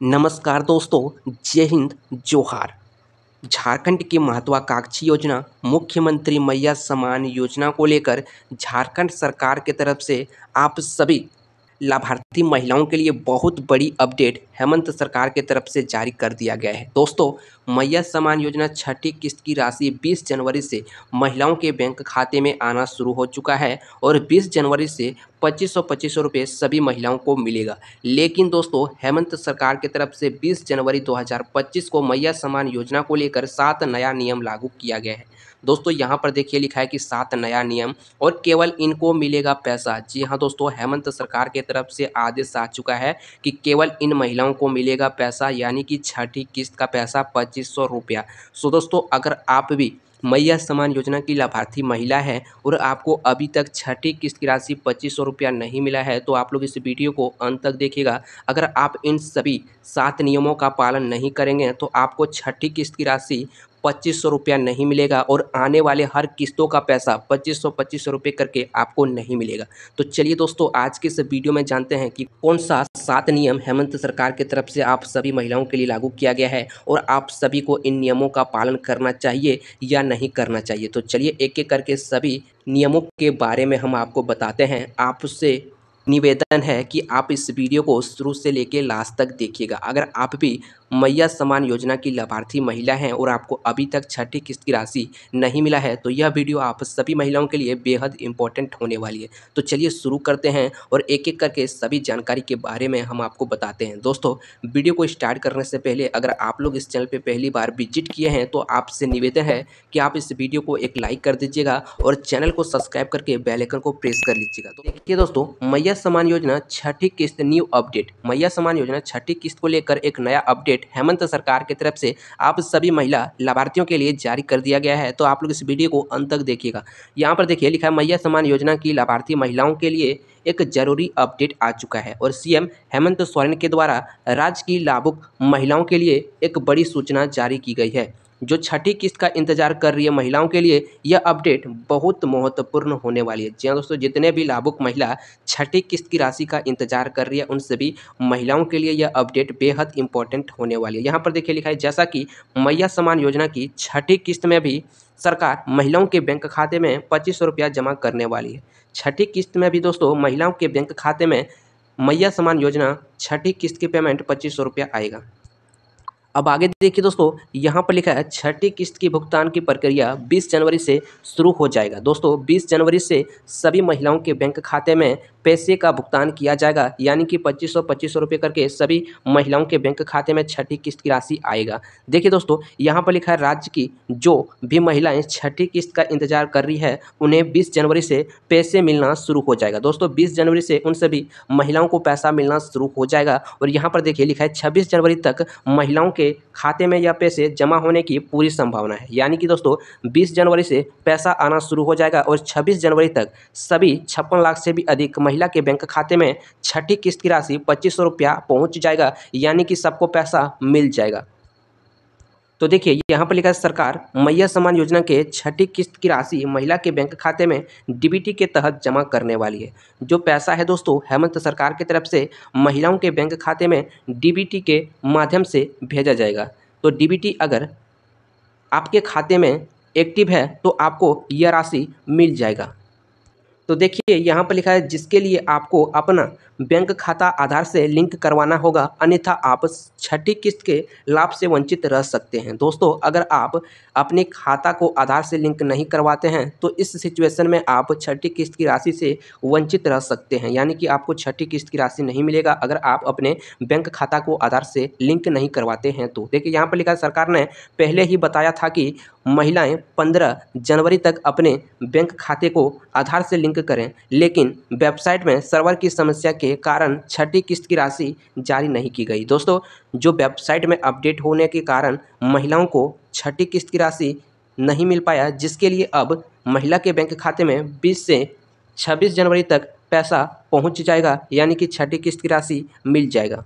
नमस्कार दोस्तों, जय हिंद, जोहार। झारखंड की महत्वाकांक्षी योजना मुख्यमंत्री मैया सम्मान योजना को लेकर झारखंड सरकार की तरफ से आप सभी लाभार्थी महिलाओं के लिए बहुत बड़ी अपडेट हेमंत सरकार की तरफ से जारी कर दिया गया है। दोस्तों, मैया सम्मान योजना छठी किस्त की राशि 20 जनवरी से महिलाओं के बैंक खाते में आना शुरू हो चुका है और 20 जनवरी से 2500 रुपये सभी महिलाओं को मिलेगा। लेकिन दोस्तों, हेमंत सरकार की तरफ से 20 जनवरी 2025 को मैया सम्मान योजना को लेकर 7 नया नियम लागू किया गया है। दोस्तों, यहाँ पर देखिए लिखा है कि 7 नया नियम और केवल इनको मिलेगा पैसा। जी हाँ दोस्तों, हेमंत सरकार की तरफ से आदेश आ चुका है कि केवल इन महिलाओं को मिलेगा पैसा, यानी कि छठी किस्त का पैसा 2500 रुपया। सो दोस्तों, अगर आप भी मैया सम्मान योजना की लाभार्थी महिला है और आपको अभी तक छठी किस्त की राशि 2500 रुपया नहीं मिला है, तो आप लोग इस वीडियो को अंत तक देखिएगा। अगर आप इन सभी 7 नियमों का पालन नहीं करेंगे तो आपको छठी किस्त की राशि 2500 रुपया नहीं मिलेगा और आने वाले हर किस्तों का पैसा 2500 रुपये करके आपको नहीं मिलेगा। तो चलिए दोस्तों, आज के इस वीडियो में जानते हैं कि कौन सा 7 नियम हेमंत सरकार की तरफ से आप सभी महिलाओं के लिए लागू किया गया है और आप सभी को इन नियमों का पालन करना चाहिए या नहीं करना चाहिए। तो चलिए एक एक करके सभी नियमों के बारे में हम आपको बताते हैं। आपसे निवेदन है कि आप इस वीडियो को शुरू से लेकर लास्ट तक देखिएगा। अगर आप भी मैया सम्मान योजना की लाभार्थी महिला हैं और आपको अभी तक छठी किस्त की राशि नहीं मिला है, तो यह वीडियो आप सभी महिलाओं के लिए बेहद इंपॉर्टेंट होने वाली है। तो चलिए शुरू करते हैं और एक एक करके सभी जानकारी के बारे में हम आपको बताते हैं। दोस्तों, वीडियो को स्टार्ट करने से पहले अगर आप लोग इस चैनल पर पहली बार विजिट किए हैं तो आपसे निवेदन है कि आप इस वीडियो को एक लाइक कर दीजिएगा और चैनल को सब्सक्राइब करके बेल आइकन को प्रेस कर लीजिएगा। तो देखिए दोस्तों, मैया सम्मान योजना छठी किस्त न्यू अपडेट। मैया सम्मान योजना छठी किस्त को लेकर एक नया अपडेट हेमंत सरकार की तरफ से आप सभी महिला लाभार्थियों के लिए जारी कर दिया गया है। तो आप लोग इस वीडियो को अंत तक देखिएगा। यहाँ पर देखिए लिखा है, मैया सम्मान योजना की लाभार्थी महिलाओं के लिए एक जरूरी अपडेट आ चुका है और सीएम हेमंत सोरेन के द्वारा राज्य की लाभुक महिलाओं के लिए एक बड़ी सूचना जारी की गई है। जो छठी किस्त का इंतजार कर रही है महिलाओं के लिए यह अपडेट बहुत महत्वपूर्ण होने वाली है। जी हाँ दोस्तों, जितने भी लाभुक महिला छठी किस्त की राशि का इंतजार कर रही है उन सभी महिलाओं के लिए यह अपडेट बेहद इंपॉर्टेंट होने वाली है। यहाँ पर देखिए लिखा है, जैसा कि मैया सम्मान योजना की छठी किस्त में भी सरकार महिलाओं के बैंक खाते में 2500 रुपया जमा करने वाली है। छठी किस्त में भी दोस्तों महिलाओं के बैंक खाते में मैया सम्मान योजना छठी किस्त की पेमेंट 2500 रुपया आएगा। अब आगे देखिए दोस्तों, यहाँ पर लिखा है छठी किस्त की भुगतान की प्रक्रिया 20 जनवरी से शुरू हो जाएगा। दोस्तों, 20 जनवरी से सभी महिलाओं के बैंक खाते में पैसे का भुगतान किया जाएगा, यानी कि 2500 रुपये करके सभी महिलाओं के बैंक खाते में छठी किस्त की राशि आएगा। देखिए दोस्तों, यहाँ पर लिखा है राज्य की जो भी महिलाएं छठी किस्त का इंतजार कर रही है उन्हें 20 जनवरी से पैसे मिलना शुरू हो जाएगा। दोस्तों, 20 जनवरी से उन सभी महिलाओं को पैसा मिलना शुरू हो जाएगा और यहाँ पर देखिए लिखा है 26 जनवरी तक महिलाओं के खाते में यह पैसे जमा होने की पूरी संभावना है। यानी कि दोस्तों 20 जनवरी से पैसा आना शुरू हो जाएगा और 26 जनवरी तक सभी 56 लाख से भी अधिक महिला के बैंक खाते में छठी किस्त की राशि 2500 रुपया पहुंच जाएगा, यानी कि सबको पैसा मिल जाएगा। तो देखिए यहाँ पर लिखा है, सरकार मैया सम्मान योजना के छठी किस्त की राशि महिला के बैंक खाते में डीबीटी के तहत जमा करने वाली है। जो पैसा है दोस्तों हेमंत सरकार की तरफ से महिलाओं के बैंक खाते में डीबीटी के माध्यम से भेजा जाएगा। तो डीबीटी अगर आपके खाते में एक्टिव है तो आपको यह राशि मिल जाएगा। तो देखिए यहाँ पर लिखा है, जिसके लिए आपको अपना बैंक खाता आधार से लिंक करवाना होगा, अन्यथा आप छठी किस्त के लाभ से वंचित रह सकते हैं। दोस्तों, अगर आप अपने खाता को आधार से लिंक नहीं करवाते हैं तो इस सिचुएशन में आप छठी किस्त की राशि से वंचित रह सकते हैं, यानी कि आपको छठी किस्त की राशि नहीं मिलेगा अगर आप अपने बैंक खाता को आधार से लिंक नहीं करवाते हैं। तो देखिए यहाँ पर लिखा है, सरकार ने पहले ही बताया था कि महिलाएं 15 जनवरी तक अपने बैंक खाते को आधार से लिंक करें, लेकिन वेबसाइट में सर्वर की समस्या के कारण छठी किस्त की राशि जारी नहीं की गई। दोस्तों, जो वेबसाइट में अपडेट होने के कारण महिलाओं को छठी किस्त की राशि नहीं मिल पाया, जिसके लिए अब महिला के बैंक खाते में 20 से 26 जनवरी तक पैसा पहुंच जाएगा, यानी कि छठी किस्त की राशि मिल जाएगा।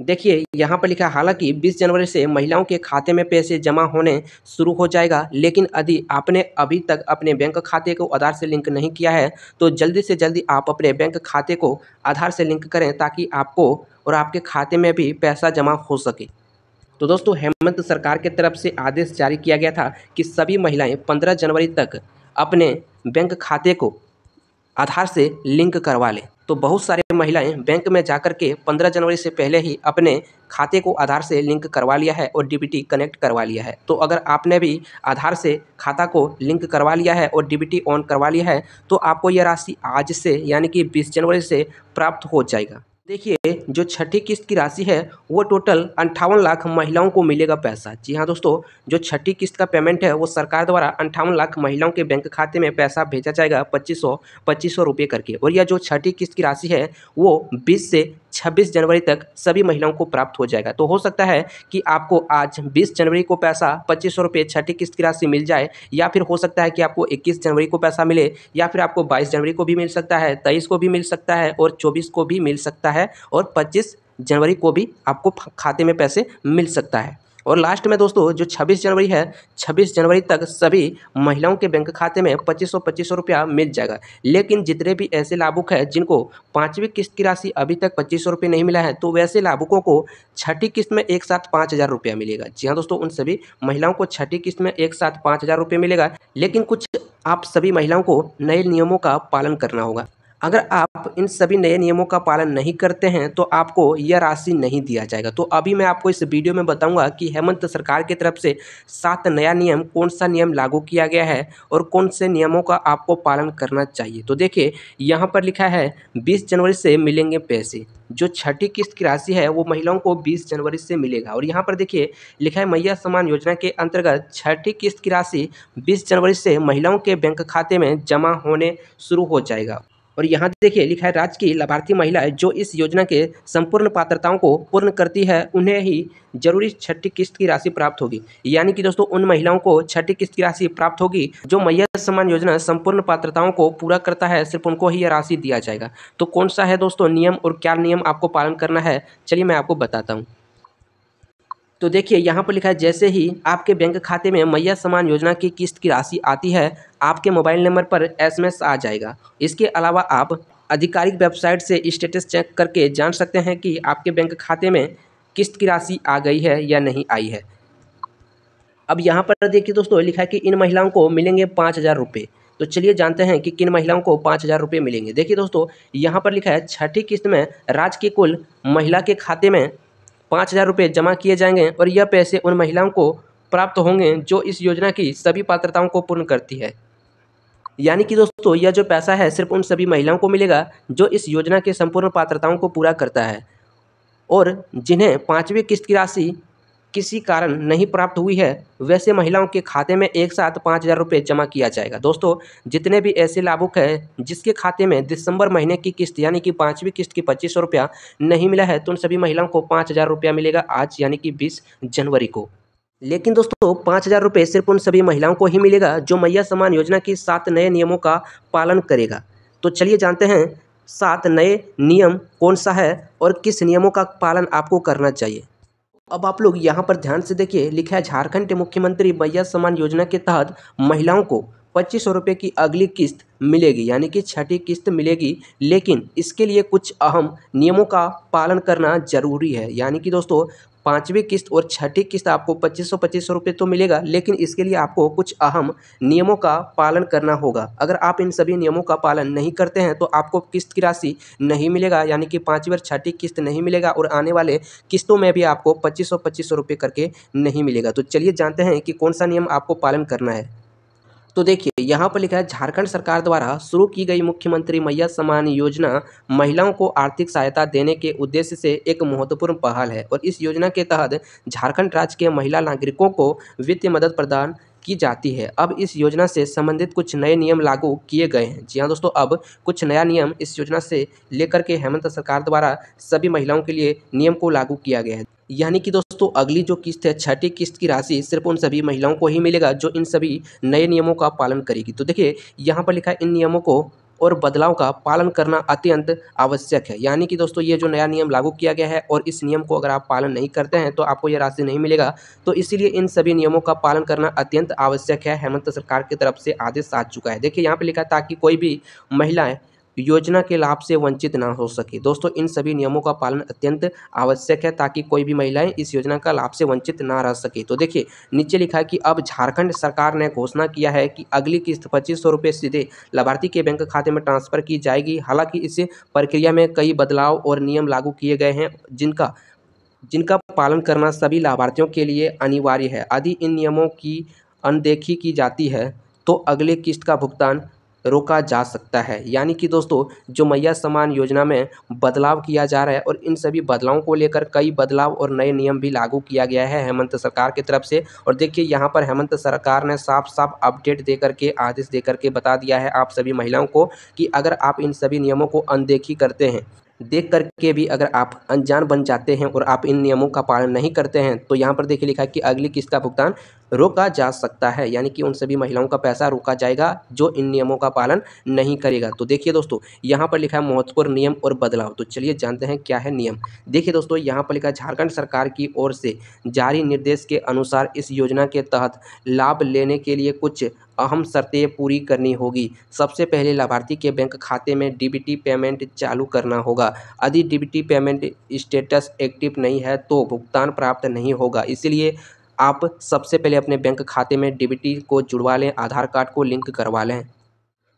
देखिए यहाँ पर लिखा है, हालांकि 20 जनवरी से महिलाओं के खाते में पैसे जमा होने शुरू हो जाएगा, लेकिन यदि आपने अभी तक अपने बैंक खाते को आधार से लिंक नहीं किया है तो जल्दी से जल्दी आप अपने बैंक खाते को आधार से लिंक करें ताकि आपको और आपके खाते में भी पैसा जमा हो सके। तो दोस्तों हेमंत सरकार की तरफ से आदेश जारी किया गया था कि सभी महिलाएं 15 जनवरी तक अपने बैंक खाते को आधार से लिंक करवा लें। तो बहुत सारी महिलाएं बैंक में जाकर के 15 जनवरी से पहले ही अपने खाते को आधार से लिंक करवा लिया है और डीबीटी कनेक्ट करवा लिया है। तो अगर आपने भी आधार से खाता को लिंक करवा लिया है और डीबीटी ऑन करवा लिया है तो आपको यह राशि आज से यानी कि 20 जनवरी से प्राप्त हो जाएगा। देखिए जो छठी किस्त की राशि है वो टोटल 58 लाख महिलाओं को मिलेगा पैसा। जी हाँ दोस्तों, जो छठी किस्त का पेमेंट है वो सरकार द्वारा 58 लाख महिलाओं के बैंक खाते में पैसा भेजा जाएगा 2500 रुपये करके। और यह जो छठी किस्त की राशि है वो 20 से 26 जनवरी तक सभी महिलाओं को प्राप्त हो जाएगा। तो हो सकता है कि आपको आज 20 जनवरी को पैसा 2500 रुपये छठी किस्त की राशि मिल जाए, या फिर हो सकता है कि आपको 21 जनवरी को पैसा मिले, या फिर आपको 22 जनवरी को भी मिल सकता है, 23 को भी मिल सकता है और 24 को भी मिल सकता है और 25 जनवरी को भी आपको खाते में पैसे मिल सकता है। और लास्ट में दोस्तों जो 26 जनवरी है, 26 जनवरी तक सभी महिलाओं के बैंक खाते में 2500 रुपया मिल जाएगा। लेकिन जितने भी ऐसे लाभुक हैं जिनको 5वीं किस्त की राशि अभी तक 2500 रुपये नहीं मिला है, तो वैसे लाभुकों को छठी किस्त में एक साथ 5000 रुपया मिलेगा। जी हाँ दोस्तों, उन सभी महिलाओं को छठी किस्त में एक साथ 5000 रुपये मिलेगा। लेकिन कुछ आप सभी महिलाओं को नए नियमों का पालन करना होगा। अगर आप इन सभी नए नियमों का पालन नहीं करते हैं तो आपको यह राशि नहीं दिया जाएगा। तो अभी मैं आपको इस वीडियो में बताऊंगा कि हेमंत सरकार की तरफ से 7 नया नियम, कौन सा नियम लागू किया गया है और कौन से नियमों का आपको पालन करना चाहिए। तो देखिए यहाँ पर लिखा है 20 जनवरी से मिलेंगे पैसे। जो छठी किस्त की राशि है वो महिलाओं को 20 जनवरी से मिलेगा। और यहाँ पर देखिए लिखा है मैया सम्मान योजना के अंतर्गत छठी किस्त की राशि 20 जनवरी से महिलाओं के बैंक खाते में जमा होने शुरू हो जाएगा। और यहाँ देखिए लिखा है राज्य की लाभार्थी महिलाएं जो इस योजना के संपूर्ण पात्रताओं को पूर्ण करती है उन्हें ही जरूरी छठी किस्त की राशि प्राप्त होगी। यानी कि दोस्तों उन महिलाओं को छठी किस्त की राशि प्राप्त होगी जो मैया सम्मान योजना संपूर्ण पात्रताओं को पूरा करता है, सिर्फ उनको ही यह राशि दिया जाएगा। तो कौन सा है दोस्तों नियम और क्या नियम आपको पालन करना है, चलिए मैं आपको बताता हूँ। तो देखिए यहाँ पर लिखा है जैसे ही आपके बैंक खाते में मैया सम्मान योजना की किस्त की राशि आती है आपके मोबाइल नंबर पर एसएमएस आ जाएगा। इसके अलावा आप आधिकारिक वेबसाइट से स्टेटस चेक करके जान सकते हैं कि आपके बैंक खाते में किस्त की राशि आ गई है या नहीं आई है। अब यहाँ पर देखिए दोस्तों लिखा है कि इन महिलाओं को मिलेंगे 5000 रुपये। तो चलिए जानते हैं कि किन महिलाओं को 5000 रुपये मिलेंगे। देखिए दोस्तों यहाँ पर लिखा है छठी किस्त में राज्य की कुल महिला के खाते में 5000 रुपये जमा किए जाएंगे और यह पैसे उन महिलाओं को प्राप्त होंगे जो इस योजना की सभी पात्रताओं को पूर्ण करती है। यानी कि दोस्तों यह जो पैसा है सिर्फ उन सभी महिलाओं को मिलेगा जो इस योजना के संपूर्ण पात्रताओं को पूरा करता है, और जिन्हें 5वीं किस्त की राशि किसी कारण नहीं प्राप्त हुई है वैसे महिलाओं के खाते में एक साथ 5000 रुपये जमा किया जाएगा। दोस्तों जितने भी ऐसे लाभुक हैं जिसके खाते में दिसंबर महीने की किस्त यानी कि 5वीं किस्त की 2500 रुपया नहीं मिला है तो उन सभी महिलाओं को 5000 रुपया मिलेगा आज यानी कि 20 जनवरी को। लेकिन दोस्तों 5000 रुपये सिर्फ उन सभी महिलाओं को ही मिलेगा जो मैया सम्मान योजना की 7 नए नियमों का पालन करेगा। तो चलिए जानते हैं 7 नए नियम कौन सा है और किस नियमों का पालन आपको करना चाहिए। अब आप लोग यहाँ पर ध्यान से देखिए लिखा है झारखंड के मुख्यमंत्री मैया सम्मान योजना के तहत महिलाओं को 2500 रुपये की अगली किस्त मिलेगी यानी कि छठी किस्त मिलेगी, लेकिन इसके लिए कुछ अहम नियमों का पालन करना जरूरी है। यानी कि दोस्तों 5वीं किस्त और छठी किस्त आपको 2500 रुपये तो मिलेगा, लेकिन इसके लिए आपको कुछ अहम नियमों का पालन करना होगा। अगर आप इन सभी नियमों का पालन नहीं करते हैं तो आपको किस्त की राशि नहीं मिलेगा यानी कि 5वीं और छठी किस्त नहीं मिलेगा और आने वाले किस्तों में भी आपको 2500 रुपये करके नहीं मिलेगा। तो चलिए जानते हैं कि कौन सा नियम आपको पालन करना है। तो देखिए यहाँ पर लिखा है झारखंड सरकार द्वारा शुरू की गई मुख्यमंत्री मैया सम्मान योजना महिलाओं को आर्थिक सहायता देने के उद्देश्य से एक महत्वपूर्ण पहल है और इस योजना के तहत झारखंड राज्य के महिला नागरिकों को वित्तीय मदद प्रदान की जाती है। अब इस योजना से संबंधित कुछ नए नियम लागू किए गए हैं। जी हाँ दोस्तों, अब कुछ नया नियम इस योजना से लेकर के हेमंत सरकार द्वारा सभी महिलाओं के लिए नियम को लागू किया गया है। यानी कि दोस्तों अगली जो किस्त है छठी किस्त की राशि सिर्फ उन सभी महिलाओं को ही मिलेगा जो इन सभी नए नियमों का पालन करेगी। तो देखिए यहाँ पर लिखा है इन नियमों को और बदलाव का पालन करना अत्यंत आवश्यक है। यानी कि दोस्तों ये जो नया नियम लागू किया गया है और इस नियम को अगर आप पालन नहीं करते हैं तो आपको ये राशि नहीं मिलेगा। तो इसीलिए इन सभी नियमों का पालन करना अत्यंत आवश्यक है। हेमंत सरकार की तरफ से आदेश आ चुका है। देखिए यहाँ पे लिखा है ताकि कोई भी महिलाएं योजना के लाभ से वंचित ना हो सके। दोस्तों इन सभी नियमों का पालन अत्यंत आवश्यक है ताकि कोई भी महिलाएं इस योजना का लाभ से वंचित ना रह सके। तो देखिए नीचे लिखा है कि अब झारखंड सरकार ने घोषणा किया है कि अगली किस्त 2500 रुपये सीधे लाभार्थी के बैंक खाते में ट्रांसफर की जाएगी। हालांकि इस प्रक्रिया में कई बदलाव और नियम लागू किए गए हैं जिनका जिनका पालन करना सभी लाभार्थियों के लिए अनिवार्य है। यदि इन नियमों की अनदेखी की जाती है तो अगले किस्त का भुगतान रोका जा सकता है। यानी कि दोस्तों जो मैया सम्मान योजना में बदलाव किया जा रहा है और इन सभी बदलावों को लेकर कई बदलाव और नए नियम भी लागू किया गया है हेमंत सरकार की तरफ से। और देखिए यहाँ पर हेमंत सरकार ने साफ साफ अपडेट दे करके आदेश दे करके बता दिया है आप सभी महिलाओं को कि अगर आप इन सभी नियमों को अनदेखी करते हैं, देख करके भी अगर आप अनजान बन जाते हैं और आप इन नियमों का पालन नहीं करते हैं तो यहाँ पर देखिए लिखा है कि अगली किस्त का भुगतान रोका जा सकता है। यानी कि उन सभी महिलाओं का पैसा रोका जाएगा जो इन नियमों का पालन नहीं करेगा। तो देखिए दोस्तों यहाँ पर लिखा है महत्वपूर्ण नियम और बदलाव। तो चलिए जानते हैं क्या है नियम। देखिए दोस्तों यहाँ पर लिखा है झारखंड सरकार की ओर से जारी निर्देश के अनुसार इस योजना के तहत लाभ लेने के लिए कुछ अहम शर्तें पूरी करनी होगी। सबसे पहले लाभार्थी के बैंक खाते में डीबीटी पेमेंट चालू करना होगा। यदि डीबीटी पेमेंट स्टेटस एक्टिव नहीं है तो भुगतान प्राप्त नहीं होगा। इसलिए आप सबसे पहले अपने बैंक खाते में डीबीटी को जुड़वा लें, आधार कार्ड को लिंक करवा लें।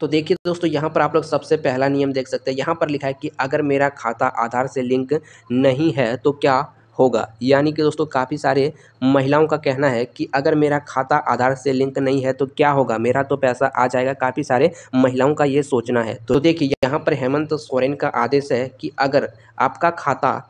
तो देखिए दोस्तों यहाँ पर आप लोग सबसे पहला नियम देख सकते हैं। यहाँ पर लिखा है कि अगर मेरा खाता आधार से लिंक नहीं है तो क्या होगा। यानी कि दोस्तों काफ़ी सारे महिलाओं का कहना है कि अगर मेरा खाता आधार से लिंक नहीं है तो क्या होगा, मेरा तो पैसा आ जाएगा। काफ़ी सारे महिलाओं का ये सोचना है। तो देखिए यहाँ पर हेमंत सोरेन का आदेश है कि अगर आपका खाता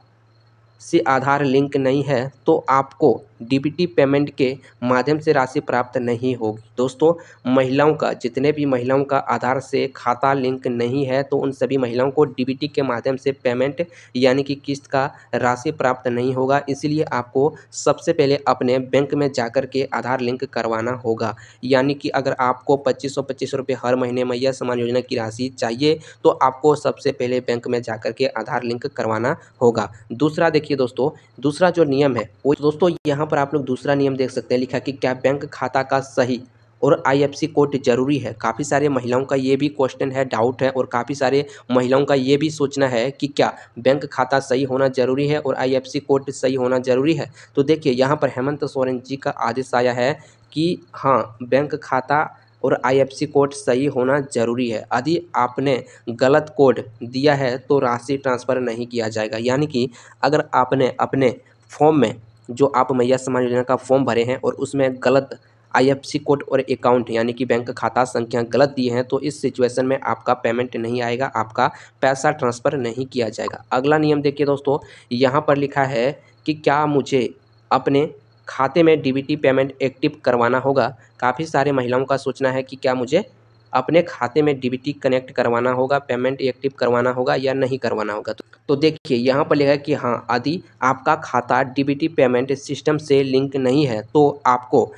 से आधार लिंक नहीं है तो आपको डीबीटी पेमेंट के माध्यम से राशि प्राप्त नहीं होगी। दोस्तों महिलाओं का जितने भी महिलाओं का आधार से खाता लिंक नहीं है तो उन सभी महिलाओं को डीबीटी के माध्यम से पेमेंट यानी कि किस्त का राशि प्राप्त नहीं होगा। इसलिए आपको सबसे पहले अपने बैंक में जाकर के आधार लिंक करवाना होगा। यानी कि अगर आपको 2525 रुपये हर महीने मैया सम्मान योजना की राशि चाहिए तो आपको सबसे पहले बैंक में जाकर के आधार लिंक करवाना होगा। दूसरा देखिए दोस्तों दूसरा जो नियम है वो दोस्तों यहाँ पर आप लोग दूसरा नियम देख सकते हैं। लिखा कि क्या बैंक खाता का सही और आईएफएससी कोड जरूरी है। काफ़ी सारे महिलाओं का ये भी क्वेश्चन है, डाउट है और काफ़ी सारे महिलाओं का ये भी सोचना है कि क्या बैंक खाता सही होना जरूरी है और आईएफएससी कोड सही होना जरूरी है। तो देखिए यहाँ पर हेमंत सोरेन जी का आदेश आया है कि हाँ बैंक खाता और आईएफएससी कोड सही होना जरूरी है। यदि आपने गलत कोड दिया है तो राशि ट्रांसफ़र नहीं किया जाएगा। यानी कि अगर आपने अपने फॉर्म में जो आप मैया सम्मान योजना का फॉर्म भरे हैं और उसमें गलत आईएफएससी कोड और अकाउंट यानी कि बैंक खाता संख्या गलत दिए हैं तो इस सिचुएशन में आपका पेमेंट नहीं आएगा, आपका पैसा ट्रांसफ़र नहीं किया जाएगा। अगला नियम देखिए दोस्तों यहाँ पर लिखा है कि क्या मुझे अपने खाते में डीबीटी पेमेंट एक्टिव करवाना होगा। काफ़ी सारे महिलाओं का सोचना है कि क्या मुझे अपने खाते में डीबीटी कनेक्ट करवाना होगा, पेमेंट एक्टिव करवाना होगा या नहीं करवाना होगा। तो देखिए यहाँ पर लिखा है कि हाँ यदि आपका खाता डीबीटी पेमेंट सिस्टम से लिंक नहीं है तो आपको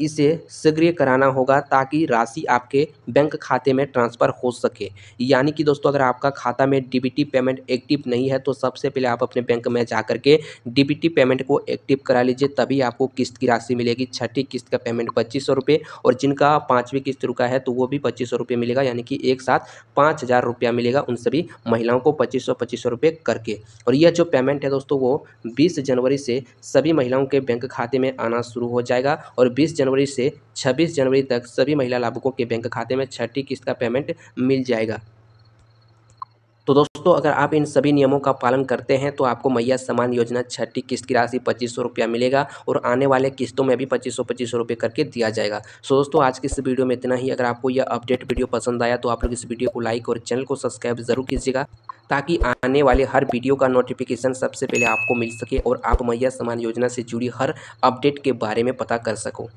इसे सक्रिय कराना होगा ताकि राशि आपके बैंक खाते में ट्रांसफ़र हो सके। यानी कि दोस्तों अगर आपका खाता में डीबीटी पेमेंट एक्टिव नहीं है तो सबसे पहले आप अपने बैंक में जाकर के डीबीटी पेमेंट को एक्टिव करा लीजिए, तभी आपको किस्त की राशि मिलेगी। छठी किस्त का पेमेंट 2500 रुपये और जिनका 5वीं किस्त रुका है तो वो भी 2500 रुपये मिलेगा। यानी कि एक साथ 5000 रुपया मिलेगा उन सभी महिलाओं को 2500 रुपये करके। और यह जो पेमेंट है दोस्तों वो 20 जनवरी से सभी महिलाओं के बैंक खाते में आना शुरू हो जाएगा और 20 जनवरी से 26 जनवरी तक सभी महिला लाभुकों के बैंक खाते में छठी किस्त का पेमेंट मिल जाएगा। तो दोस्तों अगर आप इन सभी नियमों का पालन करते हैं तो आपको मैया सम्मान योजना छठी किस्त की राशि 2500 रुपया मिलेगा और आने वाले किस्तों में भी 2500 रुपये करके दिया जाएगा। सो दोस्तों आज की इस वीडियो में इतना ही। अगर आपको यह अपडेट वीडियो पसंद आया तो आप लोग इस वीडियो को लाइक और चैनल को सब्सक्राइब जरूर कीजिएगा ताकि आने वाले हर वीडियो का नोटिफिकेशन सबसे पहले आपको मिल सके और आप मैया सम्मान योजना से जुड़ी हर अपडेट के बारे में पता कर सको।